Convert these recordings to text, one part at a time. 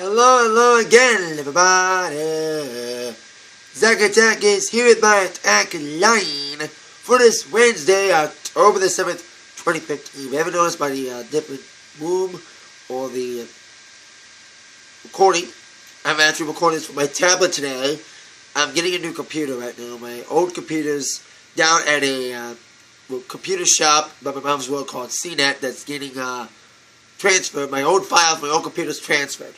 Hello again, everybody. Zach Attack is here with my Atakline for this Wednesday, October the 7th, 2015. We haven't noticed by the different room or the recording. I'm actually recording this from my tablet today. I'm getting a new computer right now. My old computer's down at a computer shop by my mom's world called CNET that's getting transferred. My old files, my old computer's transferred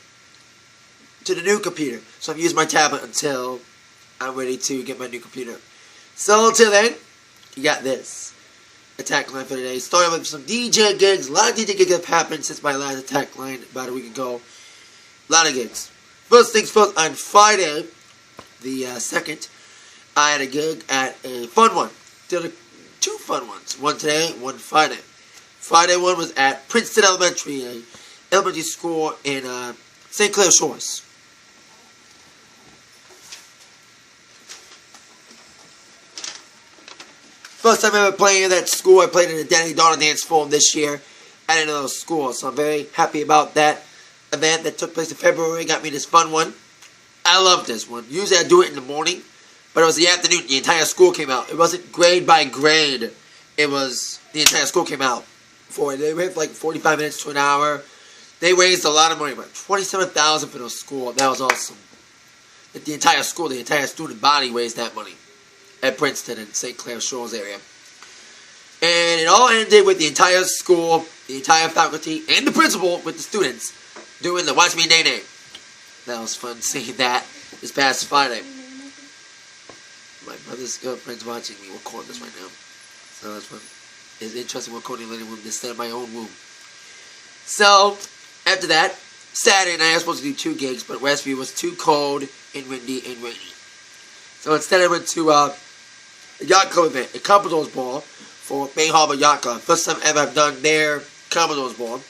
to the new computer. So I'm using my tablet until I'm ready to get my new computer. So until then, you got this Atakline for today. Starting with some DJ gigs. A lot of DJ gigs have happened since my last Atakline about a week ago. A lot of gigs. First things first, on Friday, the 2nd, I had a gig at a fun one. Did two fun ones. One today, one Friday. Friday one was at Princeton Elementary, a elementary school in St. Clair Shores. First time ever playing at that school. I played in a Danny Daughter Dance Forum this year at another school. So I'm very happy about that event that took place in February. Got me this fun one. I love this one. Usually I do it in the morning, but it was the afternoon. The entire school came out. It wasn't grade by grade. It was the entire school came out for it. They went for like 45 minutes to an hour. They raised a lot of money, about $27,000 for the school. That was awesome. That the entire school, the entire student body raised that money at Princeton and St. Clair Shores area. And it all ended with the entire school, the entire faculty, and the principal with the students doing the Watch Me Nay Nay. That was fun seeing that this past Friday. My brother's girlfriend's watching me record this right now. So that's fun. It's interesting recording in the living room instead of my own room. So, after that, Saturday night I was supposed to do two gigs, but Westview was too cold and windy and rainy. So instead I went to a yacht club event, a Commodores Ball for Bay Harbor Yacht Club. First time ever I've done their Commodores Ball. And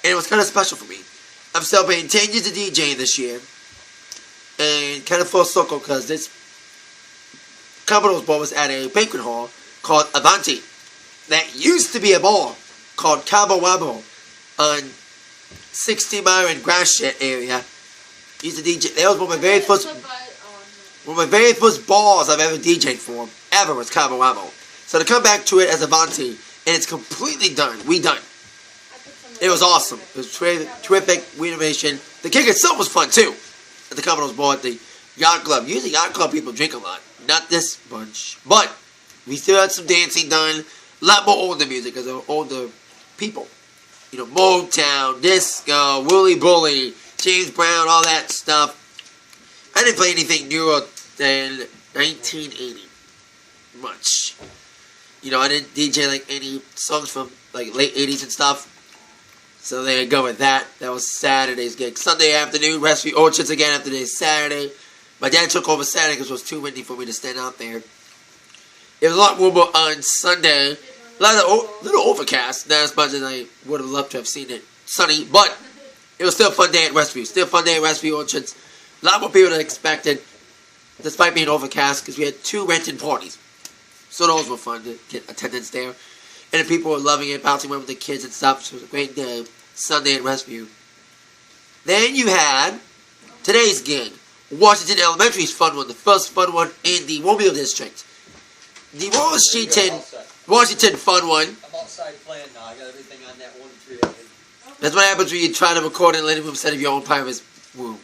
it was kind of special for me. I'm celebrating 10 years of DJing this year. And kind of full circle because this Commodores Ball was at a banquet hall called Avanti. That used to be a bar called Cabo Wabo on 60 Mile and Gratiot area. Used to DJ. That was one of my very first balls I've ever DJed for, ever, was Cabo Wabo. So to come back to it as Avanti, and it's completely done, redone. It was awesome. It was terrific renovation. The gig itself was fun too. At the Commodores Ball at the Yacht Club. Usually Yacht Club people drink a lot. Not this bunch. But we still had some dancing done. A lot more older music because they're older people. You know, Motown, disco, Wooly Bully, James Brown, all that stuff. I didn't play anything newer than 1980. Much. You know, I didn't DJ like any songs from like late 80s and stuff. So there you go with that. That was Saturday's gig. Sunday afternoon, Westview Orchards again after today's Saturday. My dad took over Saturday because it was too windy for me to stand out there. It was a lot warmer on Sunday. A little overcast. Not as much as I would have loved to have seen it sunny. But it was still a fun day at Westview. Still a fun day at Westview Orchards. A lot more people than expected. Despite being overcast because we had two rented parties. So those were fun to get attendance there. And the people were loving it, bouncing around with the kids and stuff. So it was a great day. Sunday at Westview. Then you had today's gig. Washington Elementary's fun one. The first fun one in the Romeo District. The Washington fun one. I'm outside playing now. I got everything on that 1 3. That's what happens when you try to record in the living room instead of your own private room.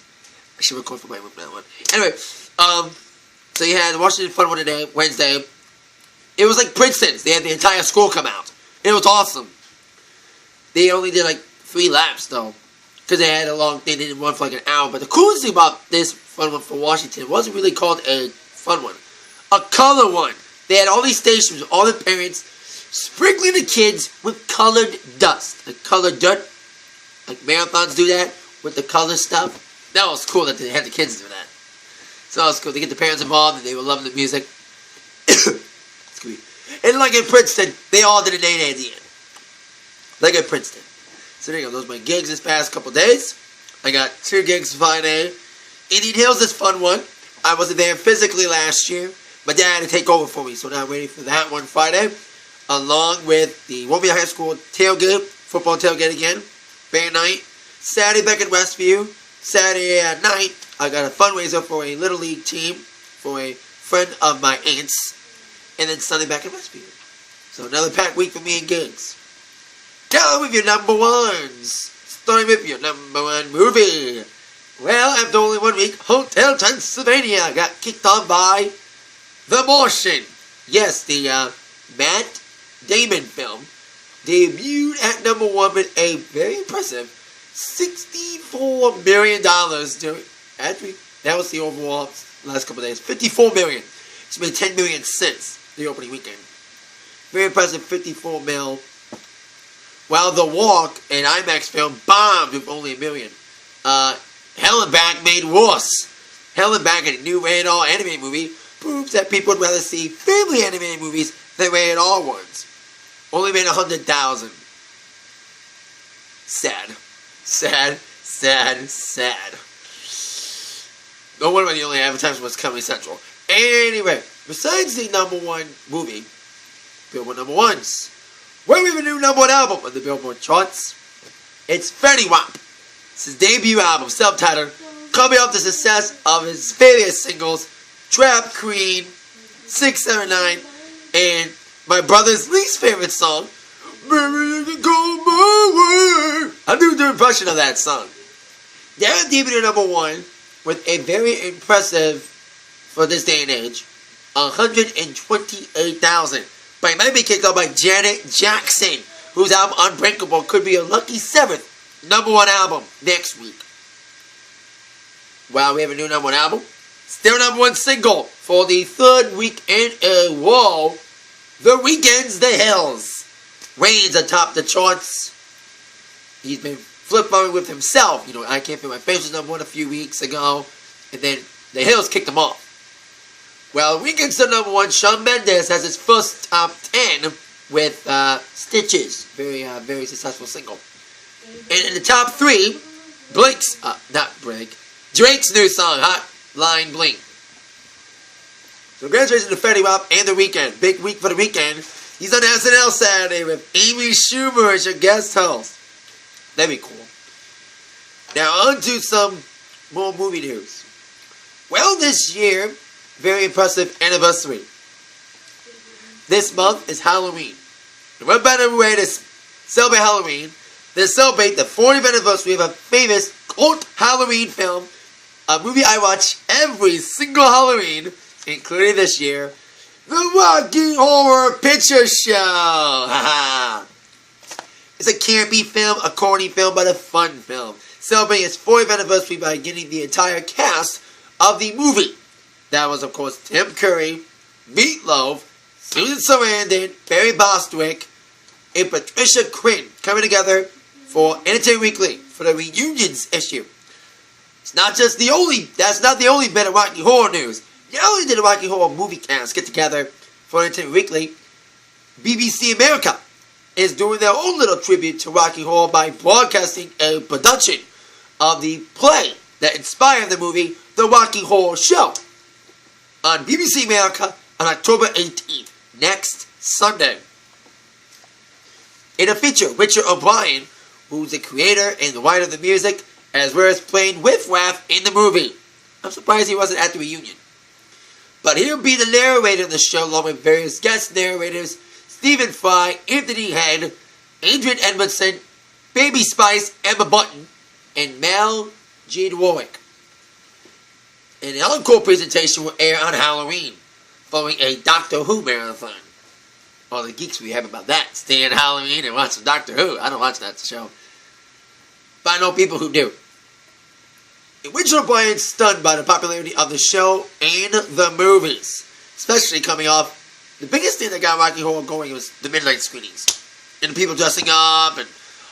I should record from my room that one. Anyway, so you had the Washington fun one today, Wednesday. It was like Princeton's. They had the entire school come out. It was awesome. They only did like 3 laps though. Because they had a long thing. They didn't run for like an hour. But the coolest thing about this fun one for Washington wasn't really called a fun one. A color one. They had all these stations with all the parents sprinkling the kids with colored dust. Like colored dirt. Like marathons do that with the color stuff. That was cool that they had the kids do that. So that was cool. They get the parents involved and they were loving the music. And like in Princeton, they all did a nay-nay at the end. Like at Princeton. So there you go. Those are my gigs this past couple days. I got 2 gigs Friday. Indian Hills is fun one. I wasn't there physically last year. My dad had to take over for me. So now I'm waiting for that one Friday. Along with the Romeo High School tailgate. Football tailgate again. Band night. Saturday back at Westview. Saturday night, I got a fundraiser for a Little League team for a friend of my aunt's. And then Sunday back in Westfield. So another packed week for me and gigs. Go with your number ones. Starting with your number one movie. Well, after only 1 week, Hotel Transylvania got kicked off by The Martian. Yes, the Matt Damon film debuted at number one with a very impressive $64 million. Actually, that was the overall last couple of days. $54 million. It's made $10 million since the opening weekend. Very impressive 54 mil. While The Walk, an IMAX film, bombed with only $1 million. Hell and Back made worse. Hell and Back, a new rated R animated movie, proves that people would rather see family animated movies than rated R ones. Only made $100,000. Sad. Sad, sad, sad. No wonder the only advertisement was Comedy Central. Anyway, besides the number one movie, Billboard number ones, where we have a new number one album on the Billboard charts. It's Fetty Wap. It's his debut album, self-titled, coming off the success of his various singles, Trap Queen, 679, and my brother's least favorite song, Baby You Can Go My Way. I'm doing the impression of that song. They're debuted at number one with a very impressive, for this day and age, 128,000. But it might be kicked off by Janet Jackson, whose album Unbreakable could be a lucky 7th number one album next week. Well, we have a new number one album. Still number one single for the third week in a row. The Weeknd's The Hills reigns atop the charts. He's been flip-flopping with himself. You know, I Can't Feel My Face was number one a few weeks ago. And then The Hills kicked him off. Well, Weeknd's the number one. Shawn Mendes has his first top 10 with Stitches. Very successful single. And in the top 3, Drake's new song, Hotline Bling. So congratulations to Fetty Wap and The Weeknd. Big week for The Weeknd. He's on SNL Saturday with Amy Schumer as your guest host. That'd be cool. Now on to some more movie news. Well, this year, very impressive anniversary. This month is Halloween. And what better way to celebrate Halloween than celebrate the 40th anniversary of a famous cult Halloween film, a movie I watch every single Halloween, including this year, The Rocky Horror Picture Show. It's a campy film, a corny film, but a fun film, celebrating its 40th anniversary by getting the entire cast of the movie. That was, of course, Tim Curry, Meatloaf, Susan Sarandon, Barry Bostwick, and Patricia Quinn coming together for Entertainment Weekly for the reunions issue. That's not the only bit of Rocky Horror news. Not only did the Rocky Horror movie cast get together for Entertainment Weekly, BBC America is doing their own little tribute to Rocky Horror by broadcasting a production of the play that inspired the movie The Rocky Horror Show on BBC America on October 18th, next Sunday. In a feature, Richard O'Brien, who's the creator and the writer of the music, as well as playing with Raph in the movie. I'm surprised he wasn't at the reunion. But he'll be the narrator of the show, along with various guest narrators, Stephen Fry, Anthony Head, Adrian Edmondson, Baby Spice, Emma Button, and Mel Gene Warwick. And the encore presentation will air on Halloween, following a Doctor Who marathon. All the geeks we have about that, stay on Halloween and watch some Doctor Who. I don't watch that show, but I know people who do. Richard O'Brien's stunned by the popularity of the show and the movies, especially coming off. The biggest thing that got Rocky Horror going was the midnight screenings, and the people dressing up and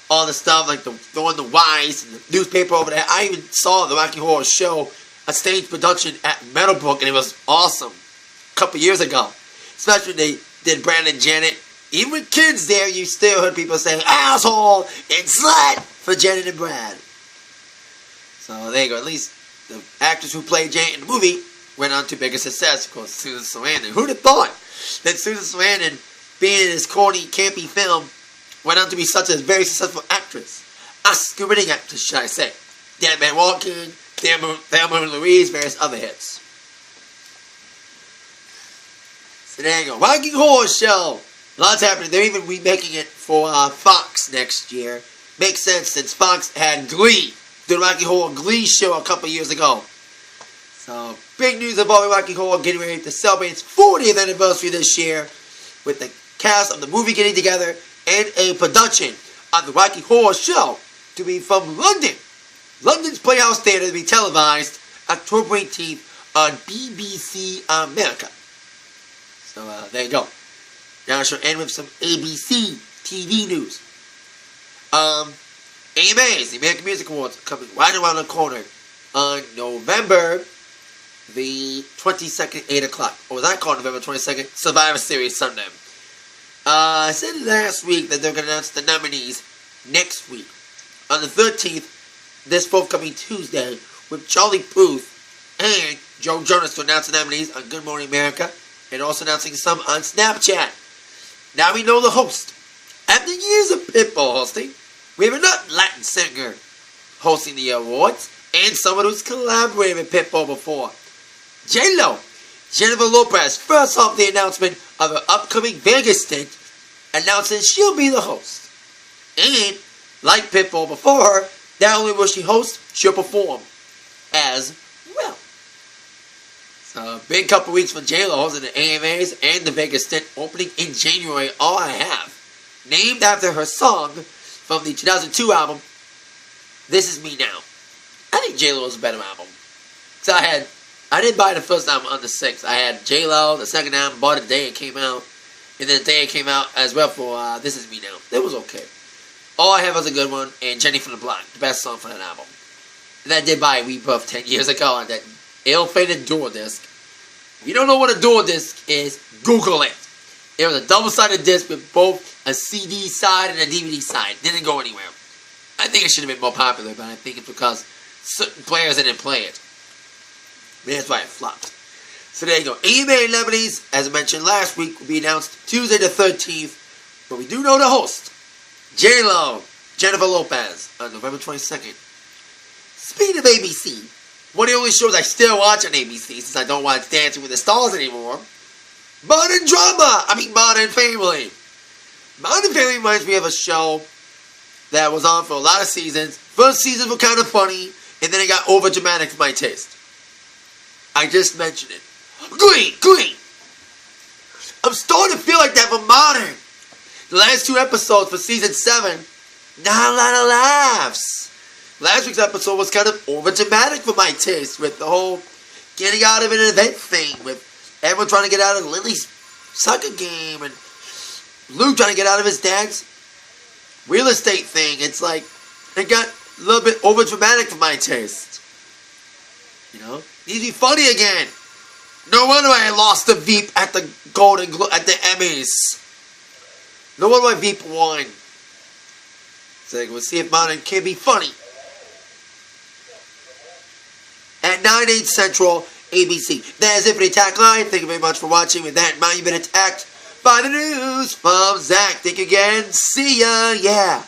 all the stuff, like throwing the rice and the newspaper over there. I even saw the Rocky Horror Show, a stage production at Meadowbrook, and it was awesome a couple years ago. Especially when they did Brandon and Janet. Even with kids there, you still heard people saying asshole and slut for Janet and Brad. So there you go. At least the actress who played Janet in the movie went on to bigger success. Of course, Susan Sarandon. Who'd have thought that Susan Sarandon, being in this corny, campy film, went on to be such a very successful actress? Oscar-winning actress, should I say. Dead Man Walking, Thelma and Louise, various other hits. So there you go. Rocky Horror Show. Lots happening. They're even remaking it for Fox next year. Makes sense since Fox had Glee, the Rocky Horror Glee show a couple years ago. So, big news involving Rocky Horror getting ready to celebrate its 40th anniversary this year with the cast of the movie getting together and a production of the Rocky Horror Show to be from London. London's Playhouse Theatre to be televised October 18th on BBC America. So, there you go. Now I shall end with some ABC TV news. AMAs, the American Music Awards, coming right around the corner on November the 22nd, 8 o'clock. Or was that called November 22nd? Survivor Series Sunday. I said last week that they're going to announce the nominees next week. On the 13th, this forthcoming Tuesday, with Charlie Puth and Joe Jonas to announce the nominees on Good Morning America, and also announcing some on Snapchat. Now we know the host. After years of Pitbull hosting, we have another Latin singer hosting the awards, and someone who's collaborated with Pitbull before. J-Lo, Jennifer Lopez, first off the announcement of her upcoming Vegas stint, announcing she'll be the host. And, like Pitbull before her, not only will she host, she'll perform as well. So, big couple weeks for J-Lo hosting the AMAs and the Vegas stint opening in January. All I Have, named after her song from the 2002 album, This Is Me Now. I think J-Lo is a better album. So I didn't buy the first album on the 6th. I had J-Lo, the second album, bought it the day it came out. And then the day it came out as well for This Is Me Now. It was okay. All I Have was a good one, and Jenny from the Block, the best song for that album. And I did buy Rebirth 10 years ago on that ill-fated dual disc. If you don't know what a dual disc is, Google it. It was a double-sided disc with both a CD side and a DVD side. Didn't go anywhere. I think it should have been more popular, but I think it's because certain players didn't play it. Maybe that's why it flopped. So there you go. AMA nominees, as I mentioned last week, will be announced Tuesday the 13th. But we do know the host. J-Lo, Jennifer Lopez, on November 22nd. Speaking of ABC, one of the only shows I still watch on ABC, since I don't watch Dancing with the Stars anymore, Modern Family. Modern Family reminds me of a show that was on for a lot of seasons. First seasons were kind of funny, and then it got over dramatic for my taste. I just mentioned it. Glee! I'm starting to feel like that for Modern. The last 2 episodes for season 7, not a lot of laughs. Last week's episode was kind of over dramatic for my taste, with the whole getting out of an event thing, with everyone trying to get out of Lily's soccer game, and Luke trying to get out of his dad's real estate thing. It's like, it got a little bit over dramatic for my taste. You know? Needs to be funny again. No wonder I lost the Veep at the at the Emmys. No wonder why Veep won. So we'll see if Modern can be funny. At 9/8 Central, ABC. That's it for the Atakline. Thank you very much for watching. With that in mind, you've been attacked by the news from Zach. Thank you again. See ya. Yeah.